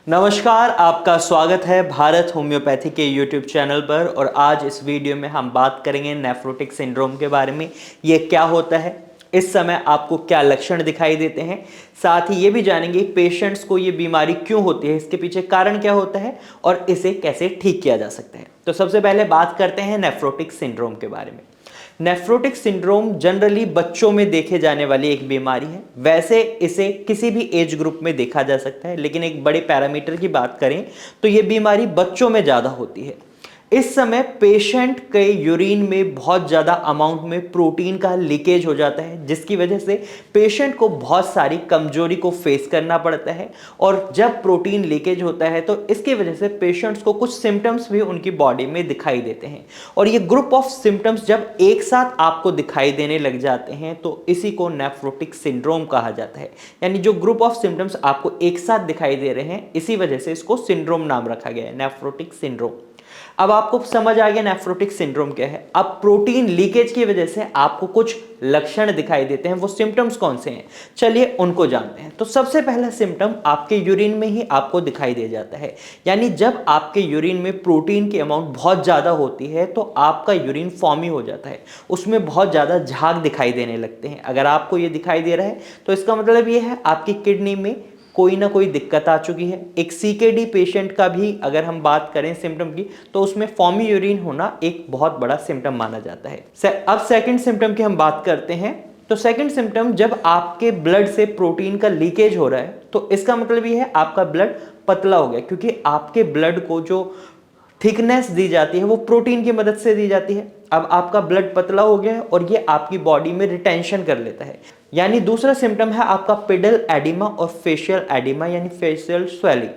नमस्कार, आपका स्वागत है भारत होम्योपैथी के यूट्यूब चैनल पर। और आज इस वीडियो में हम बात करेंगे नेफ्रोटिक सिंड्रोम के बारे में। ये क्या होता है, इस समय आपको क्या लक्षण दिखाई देते हैं, साथ ही ये भी जानेंगे पेशेंट्स को ये बीमारी क्यों होती है, इसके पीछे कारण क्या होता है और इसे कैसे ठीक किया जा सकता है। तो सबसे पहले बात करते हैं नेफ्रोटिक सिंड्रोम के बारे में। नेफ्रोटिक सिंड्रोम जनरली बच्चों में देखे जाने वाली एक बीमारी है। वैसे इसे किसी भी एज ग्रुप में देखा जा सकता है, लेकिन एक बड़े पैरामीटर की बात करें तो ये बीमारी बच्चों में ज़्यादा होती है। इस समय पेशेंट के यूरिन में बहुत ज़्यादा अमाउंट में प्रोटीन का लीकेज हो जाता है, जिसकी वजह से पेशेंट को बहुत सारी कमजोरी को फेस करना पड़ता है। और जब प्रोटीन लीकेज होता है तो इसकी वजह से पेशेंट्स को कुछ सिम्टम्स भी उनकी बॉडी में दिखाई देते हैं। और ये ग्रुप ऑफ सिम्टम्स जब एक साथ आपको दिखाई देने लग जाते हैं तो इसी को नेफ्रोटिक सिंड्रोम कहा जाता है। यानी जो ग्रुप ऑफ सिम्टम्स आपको एक साथ दिखाई दे रहे हैं, इसी वजह से इसको सिंड्रोम नाम रखा गया है, नेफ्रोटिक सिंड्रोम। अब आपको समझ आ गया नेफ्रोटिक सिंड्रोम क्या है। अब प्रोटीन लीकेज की वजह से आपको कुछ लक्षण दिखाई देते हैं, वो सिम्टम्स कौन से हैं, चलिए उनको जानते हैं। तो सबसे पहला सिम्टम आपके यूरिन में ही आपको दिखाई दे जाता है। यानी जब आपके यूरिन में प्रोटीन की अमाउंट बहुत ज़्यादा होती है तो आपका यूरिन फॉर्मी हो जाता है, उसमें बहुत ज़्यादा झाग दिखाई देने लगते हैं। अगर आपको ये दिखाई दे रहा है तो इसका मतलब ये है आपकी किडनी में कोई ना कोई दिक्कत आ चुकी है। एक सीकेडी पेशेंट का भी अगर हम बात करें सिम्टम की, तो उसमें फॉर्मी यूरिन होना एक बहुत बड़ा सिम्टम माना जाता है। अब सेकंड सिम्टम की हम बात करते हैं। तो सेकंड सिम्टम, जब आपके ब्लड से प्रोटीन का लीकेज हो रहा है तो इसका मतलब ये है आपका ब्लड पतला हो गया, क्योंकि आपके ब्लड को जो थिकनेस दी जाती है वो प्रोटीन की मदद से दी जाती है। अब आपका ब्लड पतला हो गया है और ये आपकी बॉडी में रिटेंशन कर लेता है। यानी दूसरा सिम्टम है आपका पेडल एडिमा और फेशियल एडिमा यानी फेशियल स्वेलिंग।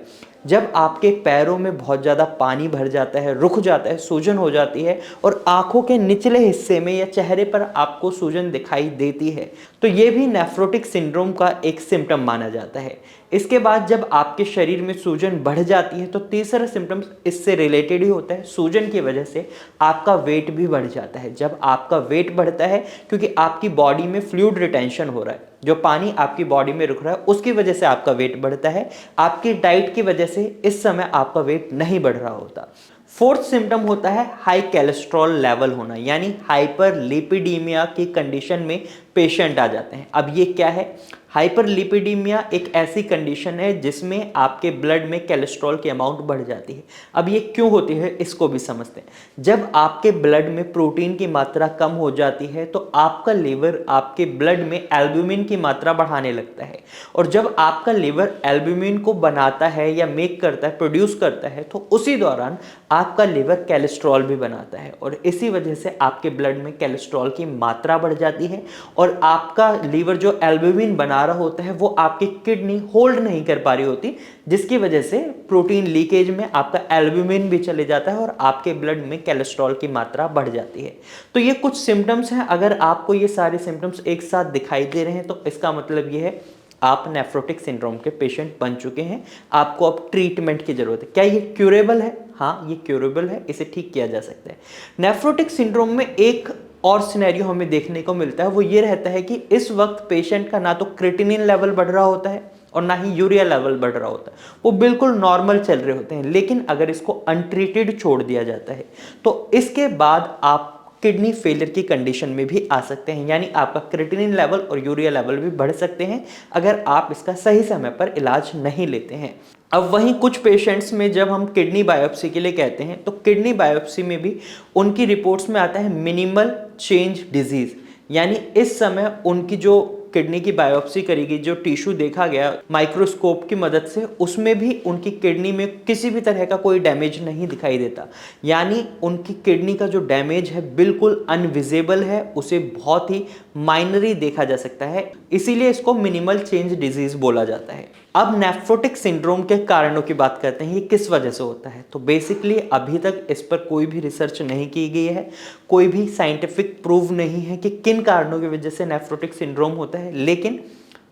जब आपके पैरों में बहुत ज़्यादा पानी भर जाता है, रुक जाता है, सूजन हो जाती है और आंखों के निचले हिस्से में या चेहरे पर आपको सूजन दिखाई देती है, तो ये भी नेफ्रोटिक सिंड्रोम का एक सिम्टम माना जाता है। इसके बाद जब आपके शरीर में सूजन बढ़ जाती है तो तीसरा सिम्टम इससे रिलेटेड ही होता है। सूजन की वजह से आपका वेट भी बढ़ जाता है। जब आपका वेट बढ़ता है, क्योंकि आपकी बॉडी में फ्लूइड रिटेंशन हो रहा है, जो पानी आपकी बॉडी में रुक रहा है, उसकी वजह से आपका वेट बढ़ता है। आपकी डाइट की वजह से इस समय आपका वेट नहीं बढ़ रहा होता। फोर्थ सिम्टम होता है हाई कोलेस्ट्रॉल लेवल होना, यानी हाइपरलिपिडीमिया की कंडीशन में पेशेंट आ जाते हैं। अब ये क्या है? हाइपरलिपिडीमिया एक ऐसी कंडीशन है जिसमें आपके ब्लड में कोलेस्ट्रॉल की अमाउंट बढ़ जाती है। अब ये क्यों होती है, इसको भी समझते हैं। जब आपके ब्लड में प्रोटीन की मात्रा कम हो जाती है तो आपका लीवर आपके ब्लड में एल्ब्यूमिन की मात्रा बढ़ाने लगता है। और जब आपका लीवर एल्ब्यूमिन को बनाता है या मेक करता है, प्रोड्यूस करता है, तो उसी दौरान आपका लीवर कोलेस्ट्रॉल भी बनाता है और इसी वजह से आपके ब्लड में कोलेस्ट्रॉल की मात्रा बढ़ जाती है। और आपका लीवर जो एल्ब्यूमिन बना रहा होता है वो आपकी किडनी होल्ड नहीं कर पा रही होती, जिसकी वजह से प्रोटीन लीकेज में आपका एल्ब्यूमिन भी चले जाता है और आपके ब्लड में कोलेस्ट्रॉल की मात्रा बढ़ जाती है। तो ये कुछ सिम्टम्स हैं। अगर आपको ये सारे सिम्टम्स एक साथ दिखाई दे रहे हैं तो इसका मतलब ये है आप नेफ्रोटिक सिंड्रोम के पेशेंट बन चुके हैं। आपको अब ट्रीटमेंट की जरूरत है। क्या ये क्यूरेबल है? हाँ, ये क्यूरेबल है, इसे ठीक किया जा सकता है। नेफ्रोटिक सिंड्रोम में एक और सिनेरियो हमें देखने को मिलता है, वो ये रहता है कि इस वक्त पेशेंट का ना तो क्रिएटिनिन लेवल बढ़ रहा होता है और ना ही यूरिया लेवल बढ़ रहा होता है, वो बिल्कुल नॉर्मल चल रहे होते हैं। लेकिन अगर इसको अनट्रीटेड छोड़ दिया जाता है तो इसके बाद आप किडनी फेलियर की कंडीशन में भी आ सकते हैं। यानी आपका क्रिएटिनिन लेवल और यूरिया लेवल भी बढ़ सकते हैं अगर आप इसका सही समय पर इलाज नहीं लेते हैं। अब वहीं कुछ पेशेंट्स में जब हम किडनी बायोप्सी के लिए कहते हैं तो किडनी बायोप्सी में भी उनकी रिपोर्ट्स में आता है मिनिमल चेंज डिजीज। यानी इस समय उनकी जो किडनी की बायोप्सी करेगी, जो टिश्यू देखा गया माइक्रोस्कोप की मदद से, उसमें भी उनकी किडनी में किसी भी तरह का कोई डैमेज नहीं दिखाई देता। यानी उनकी किडनी का जो डैमेज है बिल्कुल अनविजिबल है, उसे बहुत ही माइनरी देखा जा सकता है, इसीलिए इसको मिनिमल चेंज डिजीज बोला जाता है। अब नेफ्रोटिक सिंड्रोम के कारणों की बात करते हैं, ये किस वजह से होता है। तो बेसिकली अभी तक इस पर कोई भी रिसर्च नहीं की गई है, कोई भी साइंटिफिक प्रूव नहीं है कि किन कारणों की वजह से नेफ्रोटिक सिंड्रोम होता है। लेकिन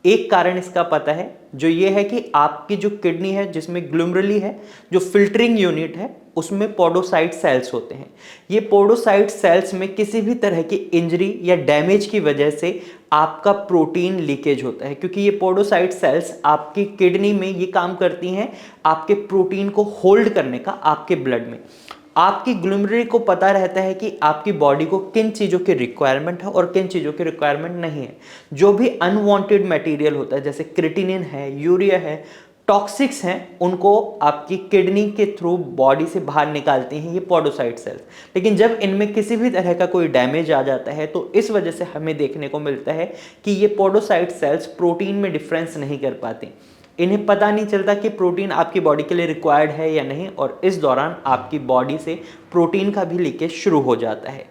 एक कारण इसका पता है, जो ये है कि आपकी जो किडनी है जिसमें ग्लोमेरुली है, जो फिल्टरिंग यूनिट है, उसमें पोडोसाइट सेल्स होते हैं। ये पोडोसाइट सेल्स में किसी भी तरह की इंजरी या डैमेज की वजह से आपका प्रोटीन लीकेज होता है, क्योंकि ये पोडोसाइट सेल्स आपकी किडनी में ये काम करती हैं आपके प्रोटीन को होल्ड करने का आपके ब्लड में। आपकी ग्लोमेरुली को पता रहता है कि आपकी बॉडी को किन चीज़ों की रिक्वायरमेंट है और किन चीज़ों की रिक्वायरमेंट नहीं है। जो भी अनवांटेड मटेरियल होता है, जैसे क्रिएटिनिन है, यूरिया है, टॉक्सिक्स हैं, उनको आपकी किडनी के थ्रू बॉडी से बाहर निकालती हैं ये पोडोसाइट सेल्स। लेकिन जब इनमें किसी भी तरह का कोई डैमेज आ जाता है तो इस वजह से हमें देखने को मिलता है कि ये पोडोसाइट सेल्स प्रोटीन में डिफरेंस नहीं कर पाती। इन्हें पता नहीं चलता कि प्रोटीन आपकी बॉडी के लिए रिक्वायर्ड है या नहीं, और इस दौरान आपकी बॉडी से प्रोटीन का भी लीकेज शुरू हो जाता है।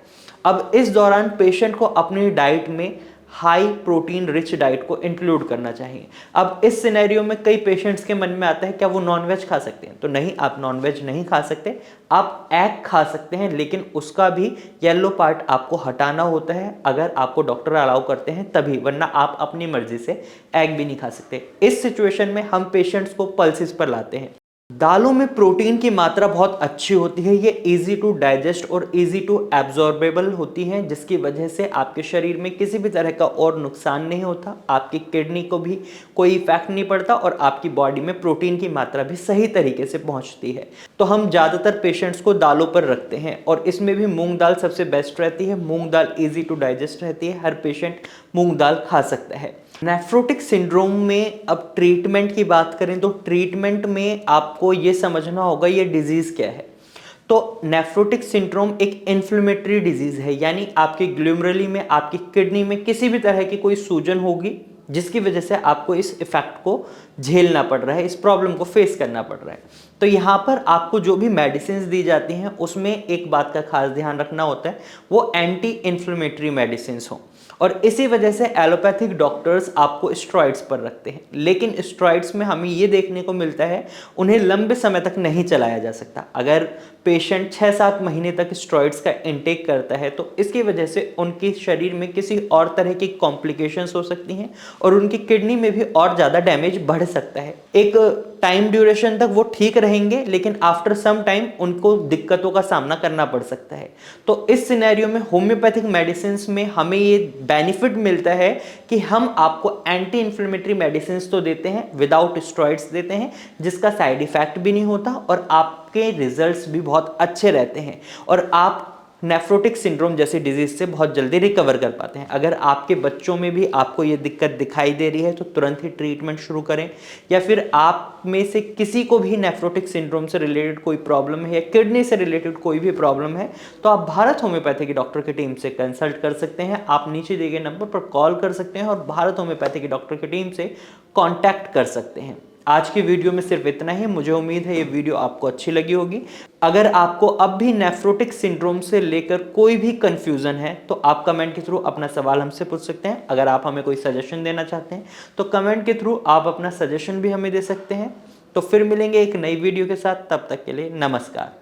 अब इस दौरान पेशेंट को अपनी डाइट में हाई प्रोटीन रिच डाइट को इंक्लूड करना चाहिए। अब इस सिनेरियो में कई पेशेंट्स के मन में आता है क्या वो नॉनवेज खा सकते हैं? तो नहीं, आप नॉनवेज नहीं खा सकते। आप एग खा सकते हैं, लेकिन उसका भी येलो पार्ट आपको हटाना होता है अगर आपको डॉक्टर अलाउ करते हैं तभी, वरना आप अपनी मर्जी से एग भी नहीं खा सकते। इस सिचुएशन में हम पेशेंट्स को पल्सेस पर लाते हैं। दालों में प्रोटीन की मात्रा बहुत अच्छी होती है, ये इजी टू डाइजेस्ट और इजी टू एब्जॉर्बेबल होती हैं, जिसकी वजह से आपके शरीर में किसी भी तरह का और नुकसान नहीं होता, आपकी किडनी को भी कोई इफेक्ट नहीं पड़ता और आपकी बॉडी में प्रोटीन की मात्रा भी सही तरीके से पहुंचती है। तो हम ज़्यादातर पेशेंट्स को दालों पर रखते हैं और इसमें भी मूंग दाल सबसे बेस्ट रहती है। मूंग दाल ईजी टू डाइजेस्ट रहती है, हर पेशेंट मूंग दाल खा सकता है। नेफ्रोटिक सिंड्रोम में अब ट्रीटमेंट की बात करें तो ट्रीटमेंट में आपको ये समझना होगा ये डिजीज़ क्या है। तो नेफ्रोटिक सिंड्रोम एक इन्फ्लेमेटरी डिजीज़ है, यानी आपकी ग्लोमेरुली में, आपकी किडनी में किसी भी तरह की कोई सूजन होगी जिसकी वजह से आपको इस इफेक्ट को झेलना पड़ रहा है, इस प्रॉब्लम को फेस करना पड़ रहा है। तो यहाँ पर आपको जो भी मेडिसिन दी जाती हैं उसमें एक बात का खास ध्यान रखना होता है, वो एंटी इन्फ्लेमेटरी मेडिसिन हो, और इसी वजह से एलोपैथिक डॉक्टर्स आपको स्टेरॉइड्स पर रखते हैं। लेकिन स्टेरॉइड्स में हमें ये देखने को मिलता है उन्हें लंबे समय तक नहीं चलाया जा सकता। अगर पेशेंट 6-7 महीने तक स्टेरॉइड्स का इंटेक करता है तो इसकी वजह से उनके शरीर में किसी और तरह की कॉम्प्लिकेशंस हो सकती हैं और उनकी किडनी में भी और ज़्यादा डैमेज बढ़ सकता है। एक टाइम ड्यूरेशन तक वो ठीक रहेंगे, लेकिन आफ्टर सम टाइम उनको दिक्कतों का सामना करना पड़ सकता है। तो इस सिनेरियो में होम्योपैथिक मेडिसिन में हमें ये बेनिफिट मिलता है कि हम आपको एंटी इन्फ्लेमेटरी मेडिसिन तो देते हैं, विदाउट स्टेरॉइड्स देते हैं, जिसका साइड इफेक्ट भी नहीं होता और आपके रिजल्ट्स भी बहुत अच्छे रहते हैं और आप नेफ्रोटिक सिंड्रोम जैसी डिजीज से बहुत जल्दी रिकवर कर पाते हैं। अगर आपके बच्चों में भी आपको ये दिक्कत दिखाई दे रही है तो तुरंत ही ट्रीटमेंट शुरू करें, या फिर आप में से किसी को भी नेफ्रोटिक सिंड्रोम से रिलेटेड कोई प्रॉब्लम है या किडनी से रिलेटेड कोई भी प्रॉब्लम है तो आप भारत होम्योपैथी की डॉक्टर की टीम से कंसल्ट कर सकते हैं। आप नीचे दिए गए नंबर पर कॉल कर सकते हैं और भारत होम्योपैथी की डॉक्टर की टीम से कॉन्टैक्ट कर सकते हैं। आज की वीडियो में सिर्फ इतना ही। मुझे उम्मीद है ये वीडियो आपको अच्छी लगी होगी। अगर आपको अब भी नेफ्रोटिक सिंड्रोम से लेकर कोई भी कंफ्यूजन है तो आप कमेंट के थ्रू अपना सवाल हमसे पूछ सकते हैं। अगर आप हमें कोई सजेशन देना चाहते हैं तो कमेंट के थ्रू आप अपना सजेशन भी हमें दे सकते हैं। तो फिर मिलेंगे एक नई वीडियो के साथ, तब तक के लिए नमस्कार।